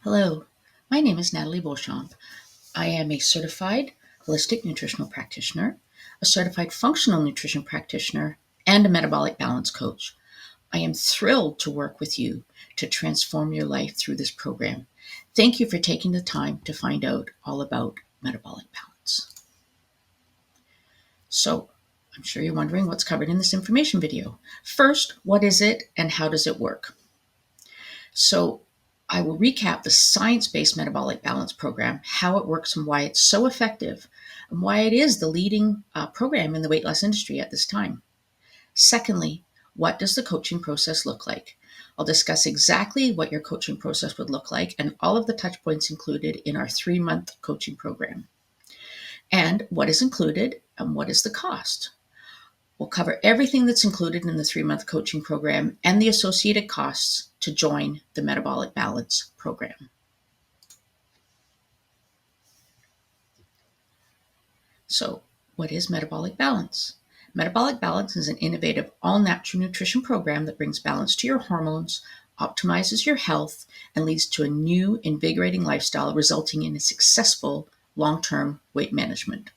Hello, my name is Natalie Beauchamp. I am a certified holistic nutritional practitioner, a certified functional nutrition practitioner, and a metabolic balance coach. I am thrilled to work with you to transform your life through this program. Thank you for taking the time to find out all about metabolic balance. So, I'm sure you're wondering what's covered in this information video. First, what is it and how does it work? So, I will recap the science-based metabolic balance program, how it works and why it's so effective, and why it is the leading program in the weight loss industry at this time. Secondly, what does the coaching process look like? I'll discuss exactly what your coaching process would look like and all of the touch points included in our 3-month coaching program. And what is included and what is the cost? We'll cover everything that's included in the 3-month coaching program and the associated costs to join the Metabolic Balance program. So, what is Metabolic Balance? Metabolic Balance is an innovative, all-natural nutrition program that brings balance to your hormones, optimizes your health, and leads to a new, invigorating lifestyle, resulting in a successful long-term weight management.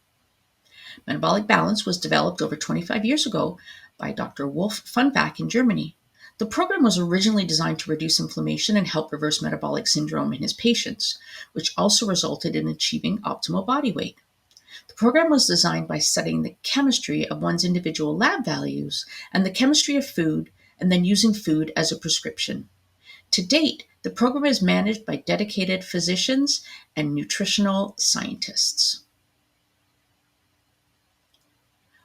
Metabolic Balance was developed over 25 years ago by Dr. Wolf Funback in Germany. The program was originally designed to reduce inflammation and help reverse metabolic syndrome in his patients, which also resulted in achieving optimal body weight. The program was designed by studying the chemistry of one's individual lab values and the chemistry of food, and then using food as a prescription. To date, the program is managed by dedicated physicians and nutritional scientists.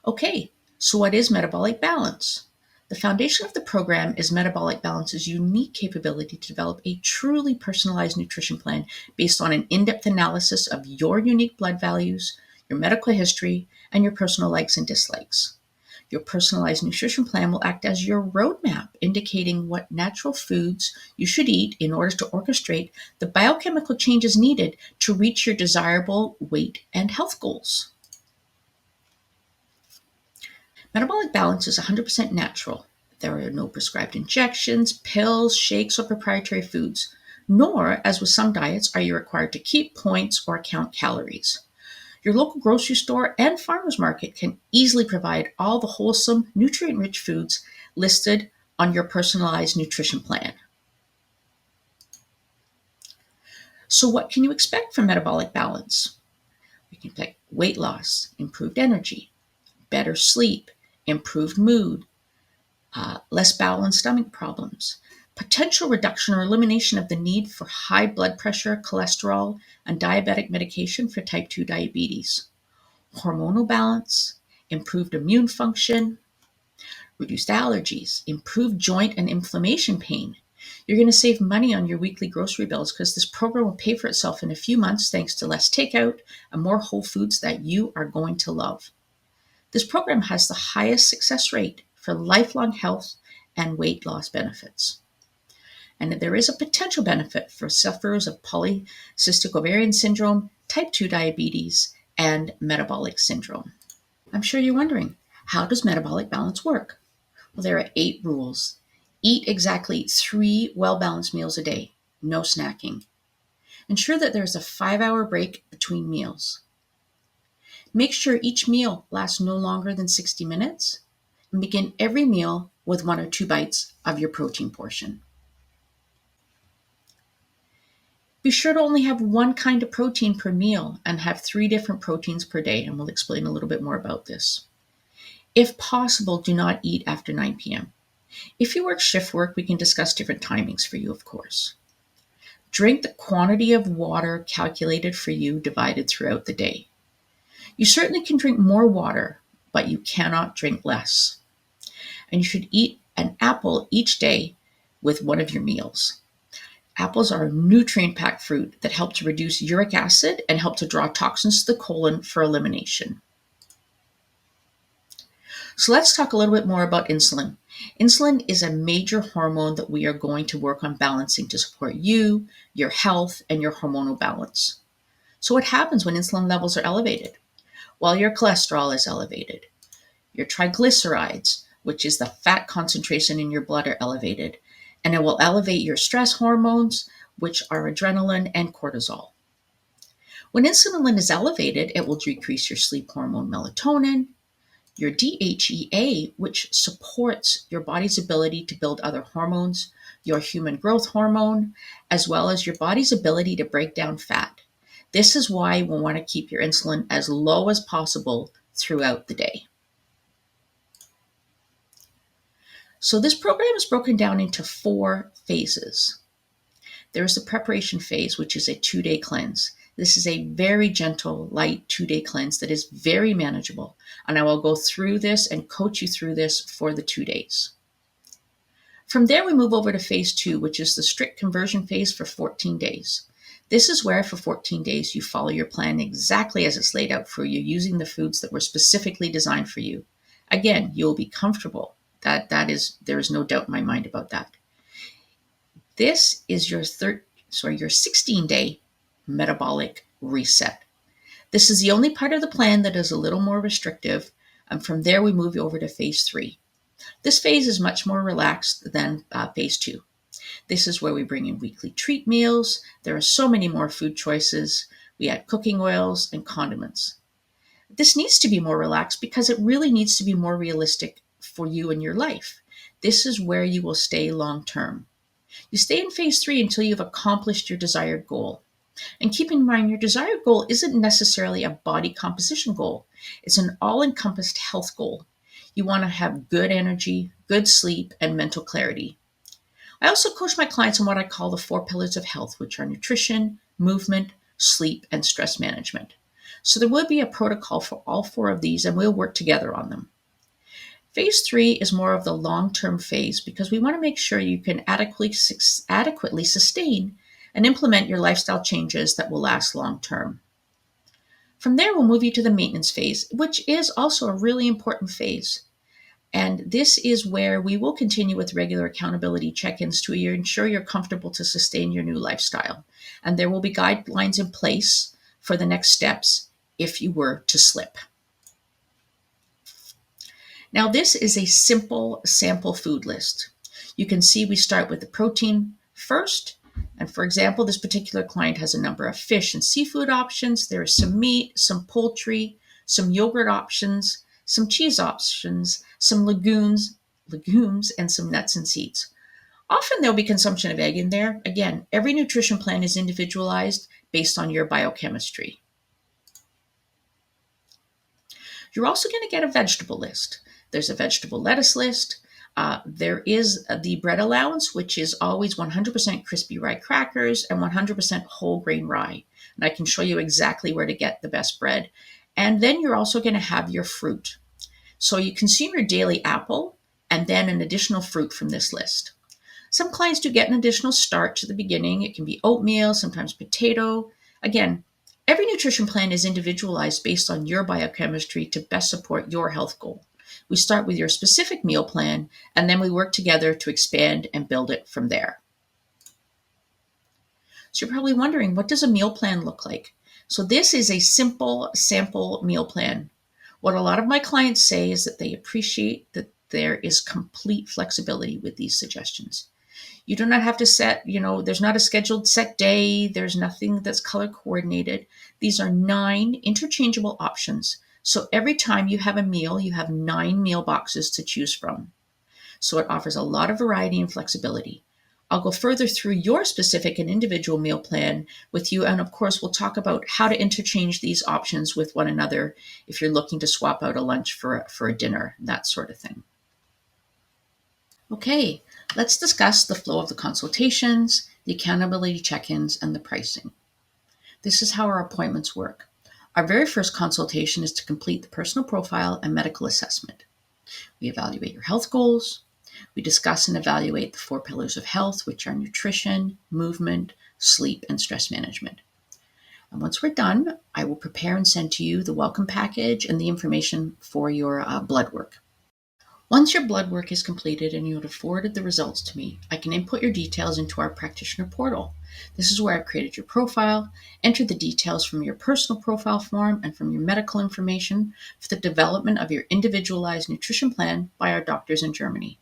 Okay, so what is metabolic balance? The foundation of the program is Metabolic Balance's unique capability to develop a truly personalized nutrition plan based on an in-depth analysis of your unique blood values, your medical history, and your personal likes and dislikes. Your personalized nutrition plan will act as your roadmap, indicating what natural foods you should eat in order to orchestrate the biochemical changes needed to reach your desirable weight and health goals. Metabolic balance is 100% natural. There are no prescribed injections, pills, shakes, or proprietary foods, nor, as with some diets, are you required to keep points or count calories. Your local grocery store and farmers market can easily provide all the wholesome, nutrient-rich foods listed on your personalized nutrition plan. So what can you expect from metabolic balance? You can expect weight loss, improved energy, better sleep, improved mood, less bowel and stomach problems, potential reduction or elimination of the need for high blood pressure, cholesterol, and diabetic medication for type 2 diabetes, hormonal balance, improved immune function, reduced allergies, improved joint and inflammation pain. You're going to save money on your weekly grocery bills because this program will pay for itself in a few months thanks to less takeout and more whole foods that you are going to love. This program has the highest success rate for lifelong health and weight loss benefits. And there is a potential benefit for sufferers of polycystic ovarian syndrome, type 2 diabetes, and metabolic syndrome. I'm sure you're wondering, how does metabolic balance work? Well, there are 8 rules. Eat exactly 3 well-balanced meals a day, no snacking. Ensure that there's a 5-hour break between meals. Make sure each meal lasts no longer than 60 minutes, and begin every meal with 1 or 2 bites of your protein portion. Be sure to only have 1 kind of protein per meal and have 3 different proteins per day, and we'll explain a little bit more about this. If possible, do not eat after 9 p.m. If you work shift work, we can discuss different timings for you, of course. Drink the quantity of water calculated for you divided throughout the day. You certainly can drink more water, but you cannot drink less. And you should eat an apple each day with one of your meals. Apples are a nutrient-packed fruit that help to reduce uric acid and help to draw toxins to the colon for elimination. So let's talk a little bit more about insulin. Insulin is a major hormone that we are going to work on balancing to support you, your health, and your hormonal balance. So what happens when insulin levels are elevated? Well, your cholesterol is elevated. Your triglycerides, which is the fat concentration in your blood, are elevated. And it will elevate your stress hormones, which are adrenaline and cortisol. When insulin is elevated, it will decrease your sleep hormone melatonin, your DHEA, which supports your body's ability to build other hormones, your human growth hormone, as well as your body's ability to break down fat. This is why we want to keep your insulin as low as possible throughout the day. So this program is broken down into 4 phases. There's the preparation phase, which is a 2-day cleanse. This is a very gentle, light 2-day cleanse that is very manageable. And I will go through this and coach you through this for the 2 days. From there, we move over to phase 2, which is the strict conversion phase for 14 days. This is where for 14 days you follow your plan exactly as it's laid out for you, using the foods that were specifically designed for you. Again, you'll be comfortable. There is no doubt in my mind about that. This is your 16-day metabolic reset. This is the only part of the plan that is a little more restrictive, and from there we move over to phase 3. This phase is much more relaxed than phase 2. This is where we bring in weekly treat meals. There are so many more food choices. We add cooking oils and condiments. This needs to be more relaxed because it really needs to be more realistic for you in your life. This is where you will stay long term. You stay in phase 3 until you've accomplished your desired goal. And keep in mind, your desired goal isn't necessarily a body composition goal. It's an all-encompassed health goal. You want to have good energy, good sleep, and mental clarity. I also coach my clients on what I call the 4 pillars of health, which are nutrition, movement, sleep, and stress management. So there will be a protocol for all 4 of these, and we'll work together on them. Phase 3 is more of the long-term phase because we want to make sure you can adequately sustain and implement your lifestyle changes that will last long-term. From there, we'll move you to the maintenance phase, which is also a really important phase. And this is where we will continue with regular accountability check-ins to ensure you're comfortable to sustain your new lifestyle. And there will be guidelines in place for the next steps if you were to slip. Now, this is a simple sample food list. You can see we start with the protein first. And for example, this particular client has a number of fish and seafood options. There is some meat, some poultry, some yogurt options, some cheese options, some legumes, and some nuts and seeds. Often there'll be consumption of egg in there. Again, every nutrition plan is individualized based on your biochemistry. You're also going to get a vegetable list. There's a vegetable lettuce list. There is the bread allowance, which is always 100% crispy rye crackers and 100% whole grain rye. And I can show you exactly where to get the best bread. And then you're also going to have your fruit. So you consume your daily apple and then an additional fruit from this list. Some clients do get an additional starch at the beginning. It can be oatmeal, sometimes potato. Again, every nutrition plan is individualized based on your biochemistry to best support your health goal. We start with your specific meal plan, and then we work together to expand and build it from there. So you're probably wondering, what does a meal plan look like? So this is a simple sample meal plan. What a lot of my clients say is that they appreciate that there is complete flexibility with these suggestions. You do not have to set, there's not a scheduled set day. There's nothing that's color coordinated. These are 9 interchangeable options. So every time you have a meal, you have 9 meal boxes to choose from. So it offers a lot of variety and flexibility. I'll go further through your specific and individual meal plan with you. And of course, we'll talk about how to interchange these options with one another if you're looking to swap out a lunch for a dinner, that sort of thing. Okay, let's discuss the flow of the consultations, the accountability check-ins, and the pricing. This is how our appointments work. Our very first consultation is to complete the personal profile and medical assessment. We evaluate your health goals. We discuss and evaluate the 4 pillars of health, which are nutrition, movement, sleep, and stress management. And once we're done, I will prepare and send to you the welcome package and the information for your blood work. Once your blood work is completed and you have forwarded the results to me, I can input your details into our practitioner portal. This is where I've created your profile, entered the details from your personal profile form and from your medical information for the development of your individualized nutrition plan by our doctors in Germany.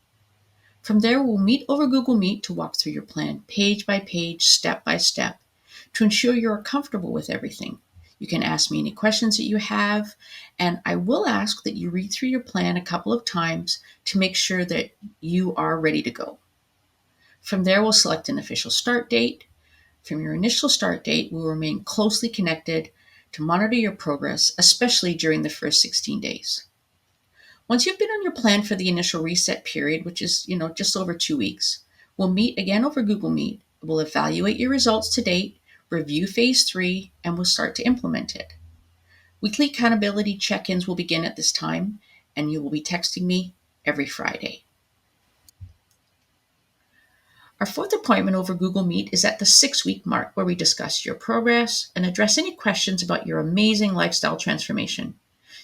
From there, we'll meet over Google Meet to walk through your plan page by page, step by step, to ensure you're comfortable with everything. You can ask me any questions that you have, and I will ask that you read through your plan a couple of times to make sure that you are ready to go. From there, we'll select an official start date. From your initial start date, we'll remain closely connected to monitor your progress, especially during the first 16 days. Once you've been on your plan for the initial reset period, which is, just over 2 weeks, we'll meet again over Google Meet. We'll evaluate your results to date, review phase 3, and we'll start to implement it. Weekly accountability check-ins will begin at this time, and you will be texting me every Friday. Our fourth appointment over Google Meet is at the 6-week mark, where we discuss your progress and address any questions about your amazing lifestyle transformation.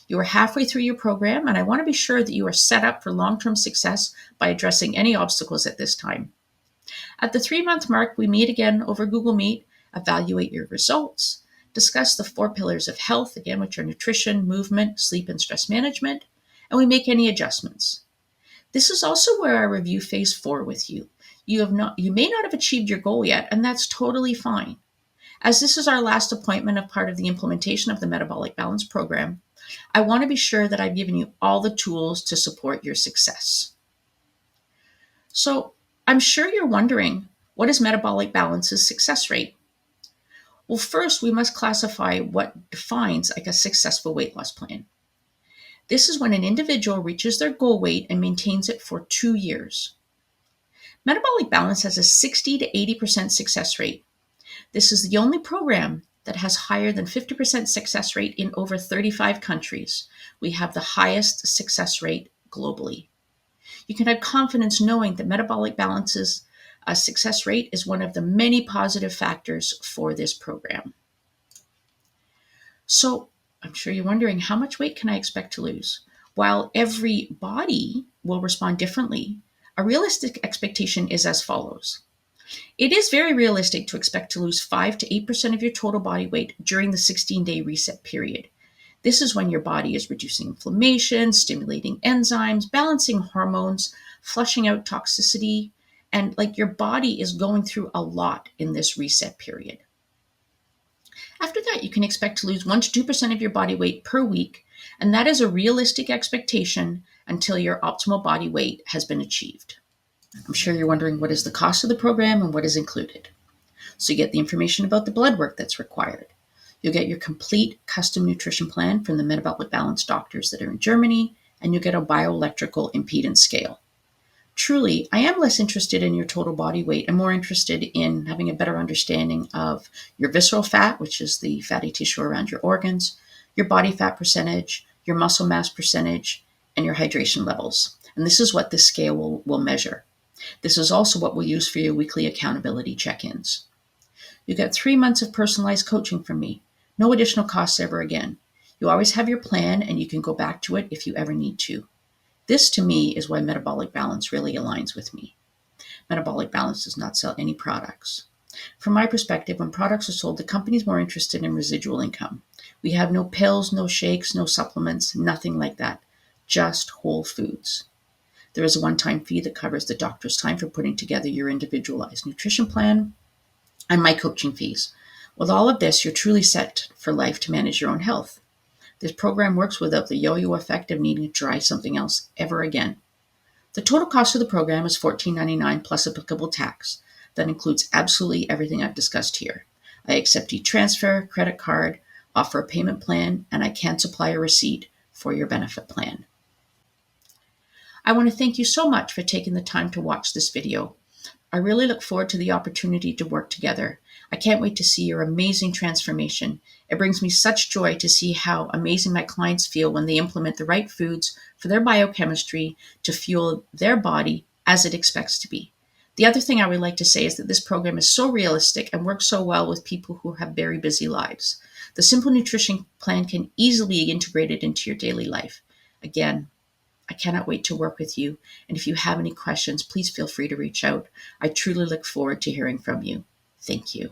You are halfway through your program, and I want to be sure that you are set up for long-term success by addressing any obstacles at this time. At the 3-month mark, we meet again over Google Meet, evaluate your results, discuss the 4 pillars of health, again, which are nutrition, movement, sleep, and stress management, and we make any adjustments. This is also where I review phase 4 with you. You may not have achieved your goal yet, and that's totally fine. As this is our last appointment of part of the implementation of the Metabolic Balance Program, I want to be sure that I've given you all the tools to support your success. So I'm sure you're wondering, what is Metabolic Balance's success rate? Well, first, we must classify what defines a successful weight loss plan. This is when an individual reaches their goal weight and maintains it for 2 years. Metabolic Balance has a 60 to 80% success rate. This is the only program that has higher than 50% success rate in over 35 countries. We have the highest success rate globally. You can have confidence knowing that Metabolic Balance's success rate is one of the many positive factors for this program. So I'm sure you're wondering, how much weight can I expect to lose? While every body will respond differently, a realistic expectation is as follows. It is very realistic to expect to lose 5 to 8% of your total body weight during the 16-day reset period. This is when your body is reducing inflammation, stimulating enzymes, balancing hormones, flushing out toxicity, and your body is going through a lot in this reset period. After that, you can expect to lose 1 to 2% of your body weight per week, and that is a realistic expectation until your optimal body weight has been achieved. I'm sure you're wondering, what is the cost of the program and what is included? So you get the information about the blood work that's required. You'll get your complete custom nutrition plan from the Metabolic Balance doctors that are in Germany, and you'll get a bioelectrical impedance scale. Truly, I am less interested in your total body weight and more interested in having a better understanding of your visceral fat, which is the fatty tissue around your organs, your body fat percentage, your muscle mass percentage, and your hydration levels. And this is what this scale will measure. This is also what we'll use for your weekly accountability check-ins. You get 3 months of personalized coaching from me. No additional costs ever again. You always have your plan, and you can go back to it if you ever need to. This, to me, is why Metabolic Balance really aligns with me. Metabolic Balance does not sell any products. From my perspective, when products are sold, the company's more interested in residual income. We have no pills, no shakes, no supplements, nothing like that. Just whole foods. There is a one-time fee that covers the doctor's time for putting together your individualized nutrition plan and my coaching fees. With all of this, you're truly set for life to manage your own health. This program works without the yo-yo effect of needing to try something else ever again. The total cost of the program is $14.99 plus applicable tax. That includes absolutely everything I've discussed here. I accept e-transfer, credit card, offer a payment plan, and I can supply a receipt for your benefit plan. I want to thank you so much for taking the time to watch this video. I really look forward to the opportunity to work together. I can't wait to see your amazing transformation. It brings me such joy to see how amazing my clients feel when they implement the right foods for their biochemistry to fuel their body as it expects to be. The other thing I would like to say is that this program is so realistic and works so well with people who have very busy lives. The Simple Nutrition Plan can easily be integrated into your daily life. Again, I cannot wait to work with you. And if you have any questions, please feel free to reach out. I truly look forward to hearing from you. Thank you.